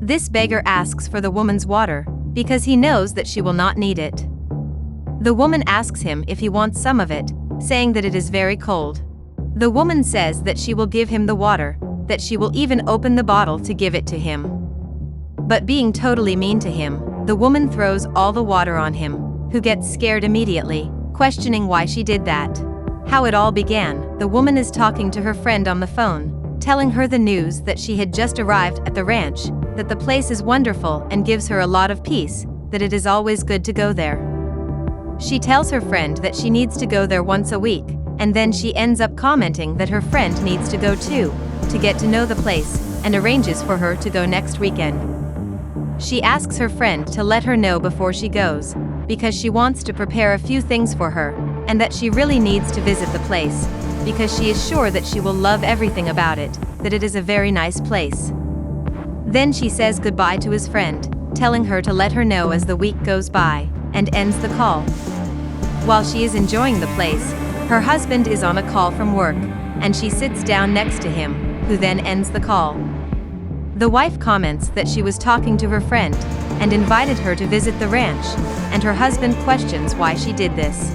This beggar asks for the woman's water, because he knows that she will not need it. The woman asks him if he wants some of it, saying that it is very cold. The woman says that she will give him the water, that she will even open the bottle to give it to him. But being totally mean to him, the woman throws all the water on him, who gets scared immediately, questioning why she did that. How it all began: the woman is talking to her friend on the phone, telling her the news that she had just arrived at the ranch, that the place is wonderful and gives her a lot of peace, that it is always good to go there. She tells her friend that she needs to go there once a week, and then she ends up commenting that her friend needs to go too, to get to know the place, and arranges for her to go next weekend. She asks her friend to let her know before she goes, because she wants to prepare a few things for her, and that she really needs to visit the place, because she is sure that she will love everything about it, that it is a very nice place. Then she says goodbye to his friend, telling her to let her know as the week goes by, and ends the call. While she is enjoying the place, her husband is on a call from work, and she sits down next to him, who then ends the call. The wife comments that she was talking to her friend, and invited her to visit the ranch, and her husband questions why she did this.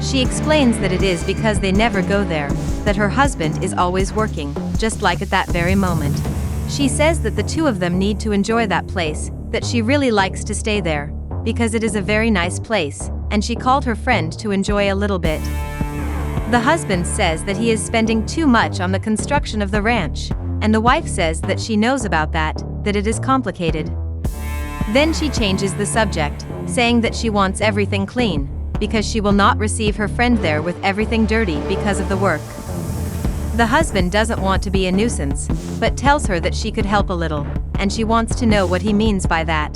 She explains that it is because they never go there, that her husband is always working, just like at that very moment. She says that the two of them need to enjoy that place, that she really likes to stay there, because it is a very nice place, and she called her friend to enjoy a little bit. The husband says that he is spending too much on the construction of the ranch, and the wife says that she knows about that it is complicated. Then she changes the subject, saying that she wants everything clean, because she will not receive her friend there with everything dirty because of the work. The husband doesn't want to be a nuisance, but tells her that she could help a little, and she wants to know what he means by that.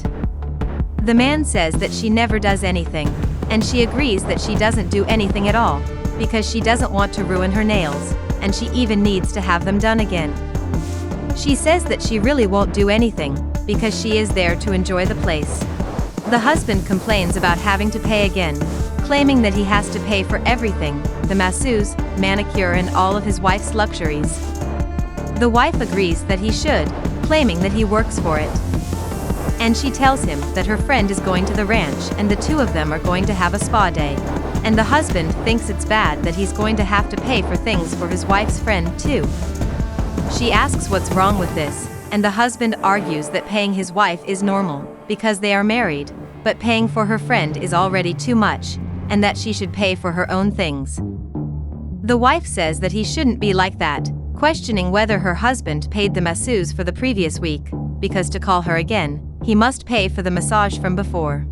The man says that she never does anything, and she agrees that she doesn't do anything at all, because she doesn't want to ruin her nails, and she even needs to have them done again. She says that she really won't do anything, because she is there to enjoy the place. The husband complains about having to pay again, claiming that he has to pay for everything, the masseuse, manicure and all of his wife's luxuries. The wife agrees that he should, claiming that he works for it. And she tells him that her friend is going to the ranch and the two of them are going to have a spa day. And the husband thinks it's bad that he's going to have to pay for things for his wife's friend too. She asks what's wrong with this, and the husband argues that paying his wife is normal, because they are married, but paying for her friend is already too much, and that she should pay for her own things. The wife says that he shouldn't be like that, questioning whether her husband paid the masseuse for the previous week, because to call her again, he must pay for the massage from before.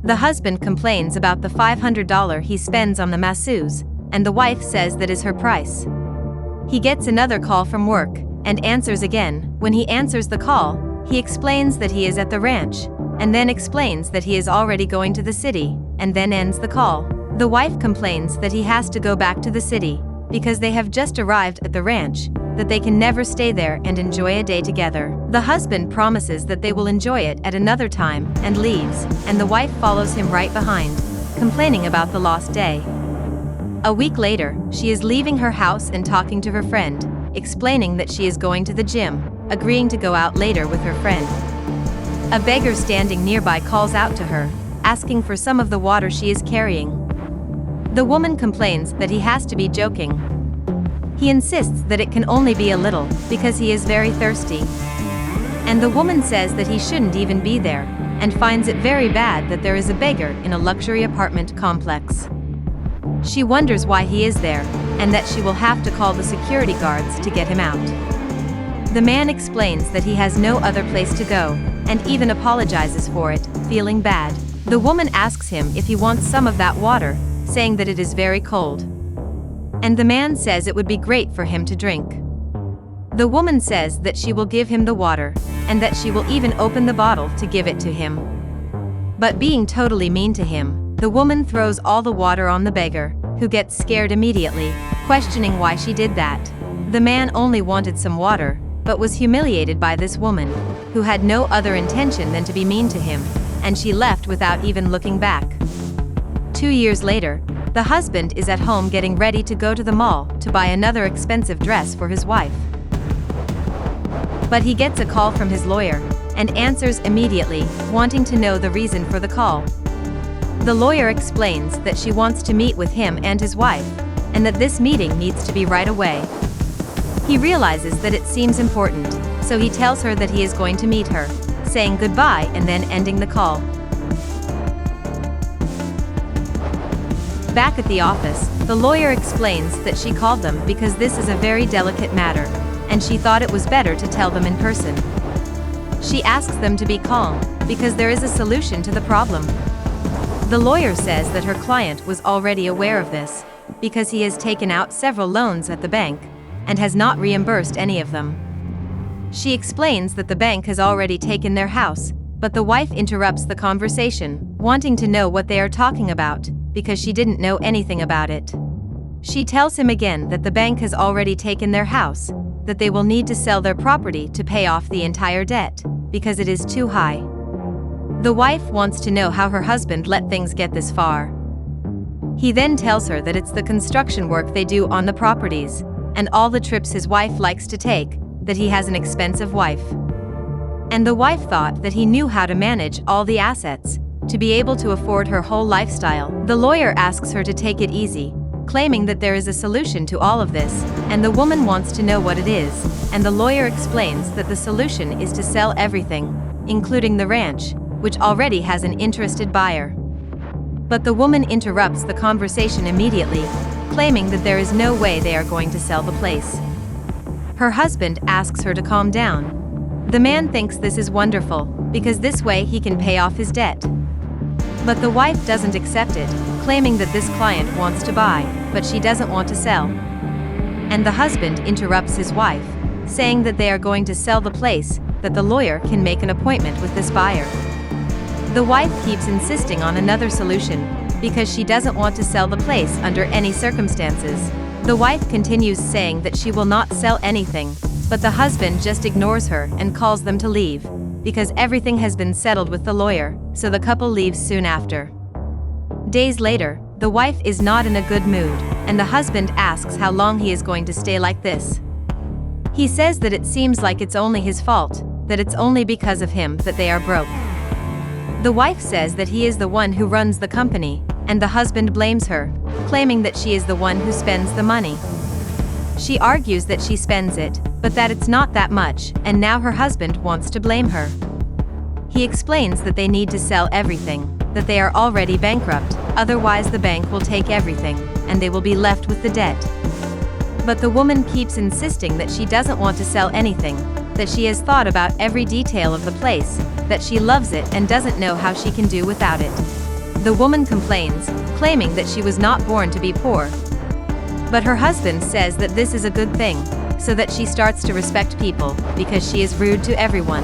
The husband complains about the $500 he spends on the masseuse, and the wife says that is her price. He gets another call from work, and answers again. When he answers the call, he explains that he is at the ranch, and then explains that he is already going to the city, and then ends the call. The wife complains that he has to go back to the city, because they have just arrived at the ranch, that they can never stay there and enjoy a day together. The husband promises that they will enjoy it at another time, and leaves, and the wife follows him right behind, complaining about the lost day. A week later, she is leaving her house and talking to her friend, explaining that she is going to the gym, agreeing to go out later with her friend. A beggar standing nearby calls out to her, asking for some of the water she is carrying. The woman complains that he has to be joking. He insists that it can only be a little, because he is very thirsty. And the woman says that he shouldn't even be there, and finds it very bad that there is a beggar in a luxury apartment complex. She wonders why he is there, and that she will have to call the security guards to get him out. The man explains that he has no other place to go, and even apologizes for it, feeling bad. The woman asks him if he wants some of that water, saying that it is very cold. And the man says it would be great for him to drink. The woman says that she will give him the water, and that she will even open the bottle to give it to him. But being totally mean to him, the woman throws all the water on the beggar, who gets scared immediately, questioning why she did that. The man only wanted some water, but was humiliated by this woman, who had no other intention than to be mean to him, and she left without even looking back. 2 years later, the husband is at home getting ready to go to the mall to buy another expensive dress for his wife. But he gets a call from his lawyer, and answers immediately, wanting to know the reason for the call. The lawyer explains that she wants to meet with him and his wife, and that this meeting needs to be right away. He realizes that it seems important, so he tells her that he is going to meet her, saying goodbye and then ending the call. Back at the office, the lawyer explains that she called them because this is a very delicate matter, and she thought it was better to tell them in person. She asks them to be calm, because there is a solution to the problem. The lawyer says that her client was already aware of this, because he has taken out several loans at the bank, and has not reimbursed any of them. She explains that the bank has already taken their house, but the wife interrupts the conversation, wanting to know what they are talking about, because she didn't know anything about it. She tells him again that the bank has already taken their house, that they will need to sell their property to pay off the entire debt, because it is too high. The wife wants to know how her husband let things get this far. He then tells her that it's the construction work they do on the properties, and all the trips his wife likes to take, that he has an expensive wife. And the wife thought that he knew how to manage all the assets, to be able to afford her whole lifestyle. The lawyer asks her to take it easy, claiming that there is a solution to all of this, and the woman wants to know what it is, and the lawyer explains that the solution is to sell everything, including the ranch, which already has an interested buyer. But the woman interrupts the conversation immediately, claiming that there is no way they are going to sell the place. Her husband asks her to calm down. The man thinks this is wonderful, because this way he can pay off his debt. But the wife doesn't accept it, claiming that this client wants to buy, but she doesn't want to sell. And the husband interrupts his wife, saying that they are going to sell the place, that the lawyer can make an appointment with this buyer. The wife keeps insisting on another solution, because she doesn't want to sell the place under any circumstances. The wife continues saying that she will not sell anything, but the husband just ignores her and calls them to leave, because everything has been settled with the lawyer, so the couple leaves soon after. Days later, the wife is not in a good mood, and the husband asks how long he is going to stay like this. He says that it seems like it's only his fault, that it's only because of him that they are broke. The wife says that he is the one who runs the company, and the husband blames her, claiming that she is the one who spends the money. She argues that she spends it, but that it's not that much, and now her husband wants to blame her. He explains that they need to sell everything, that they are already bankrupt, otherwise the bank will take everything, and they will be left with the debt. But the woman keeps insisting that she doesn't want to sell anything, that she has thought about every detail of the place, that she loves it and doesn't know how she can do without it. The woman complains, claiming that she was not born to be poor. But her husband says that this is a good thing, so that she starts to respect people, because she is rude to everyone.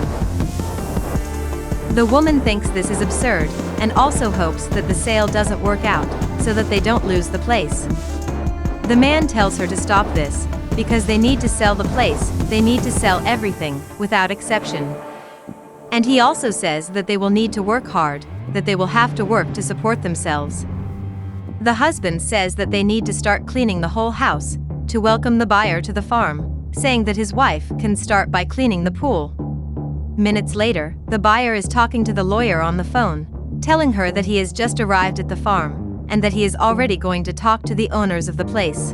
The woman thinks this is absurd, and also hopes that the sale doesn't work out, so that they don't lose the place. The man tells her to stop this, because they need to sell the place, they need to sell everything, without exception. And he also says that they will need to work hard, that they will have to work to support themselves. The husband says that they need to start cleaning the whole house, to welcome the buyer to the farm, saying that his wife can start by cleaning the pool. Minutes later, the buyer is talking to the lawyer on the phone, telling her that he has just arrived at the farm, and that he is already going to talk to the owners of the place.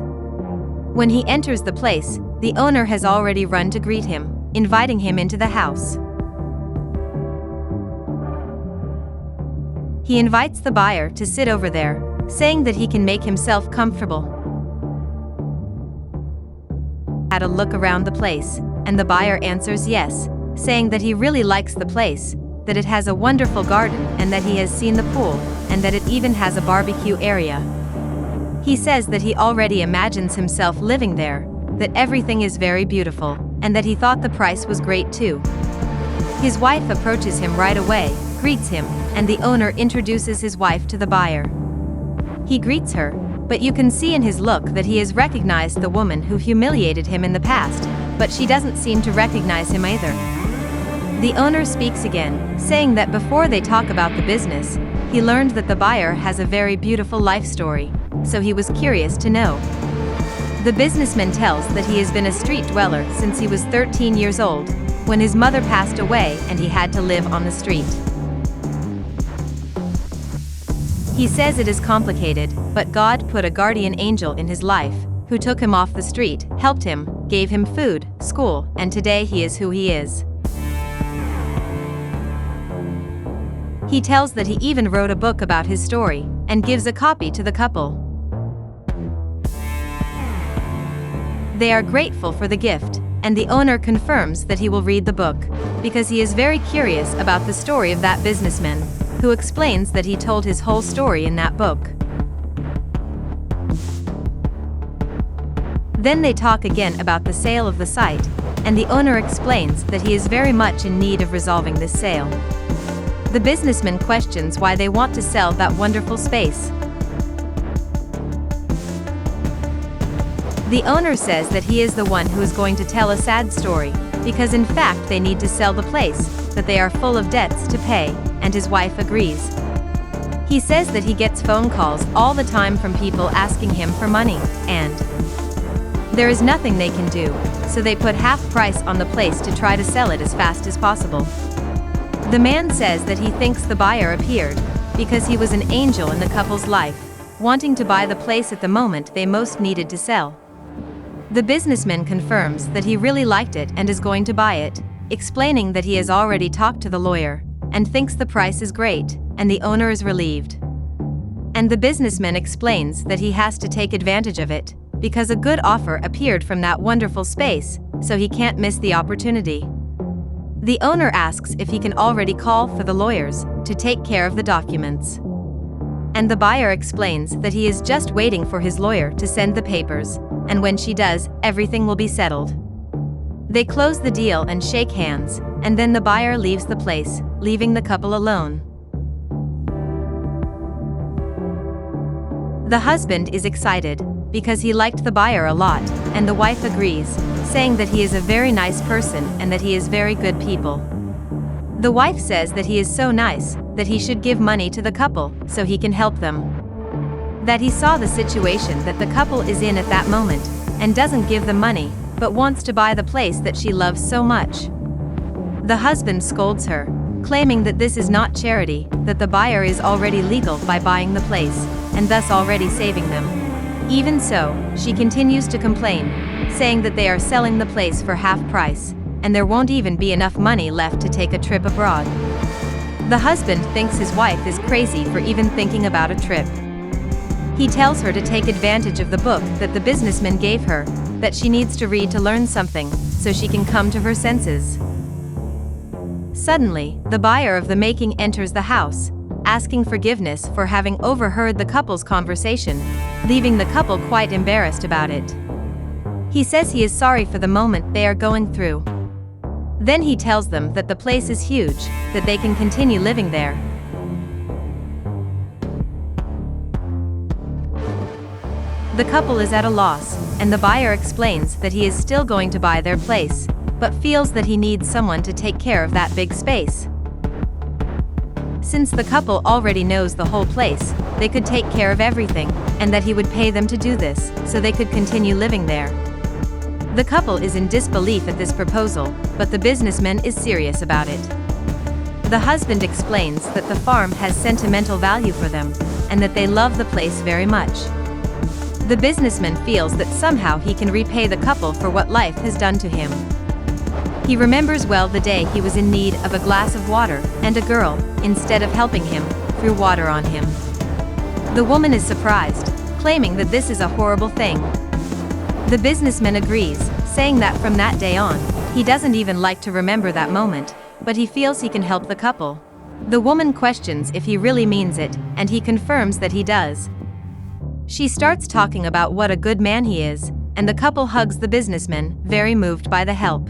When he enters the place, the owner has already run to greet him, inviting him into the house. He invites the buyer to sit over there, saying that he can make himself comfortable. Had a look around the place, and the buyer answers yes, saying that he really likes the place, that it has a wonderful garden, and that he has seen the pool, and that it even has a barbecue area. He says that he already imagines himself living there, that everything is very beautiful, and that he thought the price was great too. His wife approaches him right away, greets him, and the owner introduces his wife to the buyer. He greets her, but you can see in his look that he has recognized the woman who humiliated him in the past, but she doesn't seem to recognize him either. The owner speaks again, saying that before they talk about the business, he learned that the buyer has a very beautiful life story, so he was curious to know. The businessman tells that he has been a street dweller since he was 13 years old, when his mother passed away and he had to live on the street. He says it is complicated, but God put a guardian angel in his life, who took him off the street, helped him, gave him food, school, and today he is who he is. He tells that he even wrote a book about his story, and gives a copy to the couple. They are grateful for the gift, and the owner confirms that he will read the book, because he is very curious about the story of that businessman, who explains that he told his whole story in that book. Then they talk again about the sale of the site, and the owner explains that he is very much in need of resolving this sale. The businessman questions why they want to sell that wonderful space. The owner says that he is the one who is going to tell a sad story, because in fact they need to sell the place, that they are full of debts to pay, and his wife agrees. He says that he gets phone calls all the time from people asking him for money, and there is nothing they can do, so they put half price on the place to try to sell it as fast as possible. The man says that he thinks the buyer appeared, because he was an angel in the couple's life, wanting to buy the place at the moment they most needed to sell. The businessman confirms that he really liked it and is going to buy it, explaining that he has already talked to the lawyer, and thinks the price is great, and the owner is relieved. And the businessman explains that he has to take advantage of it, because a good offer appeared from that wonderful space, so he can't miss the opportunity. The owner asks if he can already call for the lawyers to take care of the documents. And the buyer explains that he is just waiting for his lawyer to send the papers, and when she does, everything will be settled. They close the deal and shake hands, and then the buyer leaves the place, leaving the couple alone. The husband is excited, because he liked the buyer a lot, and the wife agrees, saying that he is a very nice person and that he is very good people. The wife says that he is so nice, that he should give money to the couple, so he can help them. That he saw the situation that the couple is in at that moment, and doesn't give them money, but wants to buy the place that she loves so much. The husband scolds her, claiming that this is not charity, that the buyer is already legal by buying the place, and thus already saving them. Even so, she continues to complain, saying that they are selling the place for half price, and there won't even be enough money left to take a trip abroad. The husband thinks his wife is crazy for even thinking about a trip. He tells her to take advantage of the book that the businessman gave her, that she needs to read to learn something, so she can come to her senses. Suddenly, the buyer of the making enters the house, asking forgiveness for having overheard the couple's conversation, leaving the couple quite embarrassed about it. He says he is sorry for the moment they are going through. Then he tells them that the place is huge, that they can continue living there. The couple is at a loss, and the buyer explains that he is still going to buy their place, but feels that he needs someone to take care of that big space. Since the couple already knows the whole place, they could take care of everything, and that he would pay them to do this, so they could continue living there. The couple is in disbelief at this proposal, but the businessman is serious about it. The husband explains that the farm has sentimental value for them, and that they love the place very much. The businessman feels that somehow he can repay the couple for what life has done to him. He remembers well the day he was in need of a glass of water, and a girl, instead of helping him, threw water on him. The woman is surprised, claiming that this is a horrible thing. The businessman agrees, saying that from that day on, he doesn't even like to remember that moment, but he feels he can help the couple. The woman questions if he really means it, and he confirms that he does. She starts talking about what a good man he is, and the couple hugs the businessman, very moved by the help.